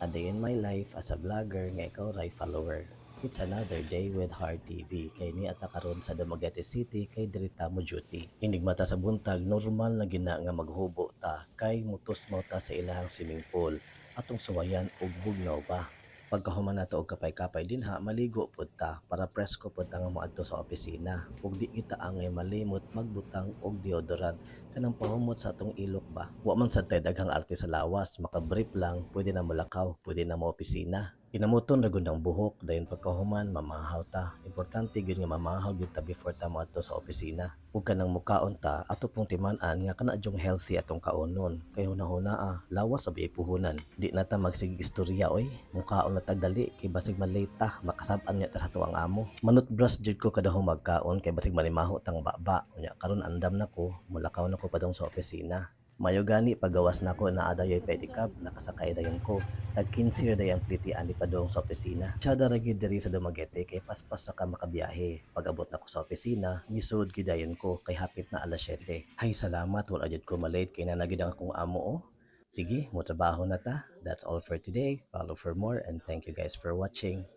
A day in my life as a vlogger nga ikaw ray follower. It's another day with Heart TV kay ni ata karon sa Dumaguete City kay dirita mo duty. Inigmata sa buntag normal na gina nga maghubo ta kay mutos mo ta sa ilahang swimming pool atong suwayan og bugnaw ba. Pagkahuman nato og kapay-kapay dinha maligo pud ta para presko pud ta nga moadto sa opisina ug di kita angay malimot magbutang og deodorant kanang pahumot sa atong ilok ba. Wa man sad tay daghang arte sa lawas, makabrief lang, pwede na mulakaw, pwede na mo opisina. Pinamuton ra gud ang buhok dayon pagkahuman mamahaw ta. Importante gyud nga mamahaw gyud ta before ta moadto sa opisina. Ug kanang mukaon ta ato pong timan-an nga kana jung healthy atong kaonon. Kay hunahuna lawas sa puhunan. Di na ta magsig istorya oy. Mukaon na tagdali kay basig malate ta, makasab-an niya ta sa tuang amo. Manut brush jud ko kada magkaon kay basig manimaho tang baba. Unya karon andam nako, mulakaw nako padong sa opisina. Mayo gani pagawas nako na adayoy pedicab nakasakay dayon ko. Tag 15 ra day ang pliti ani padong sa opisina. Tsada ra gyud diri sa Dumaguete kay paspas ra ka makabiyahe. Pag-abot nako sa opisina, misud gyud dayon ko kay hapit na alas 7. Hay salamat wala gyud ko malate kay nanagid ang akong amo oh. Sige, mo trabaho na ta. That's all for today. Follow for more and thank you guys for watching.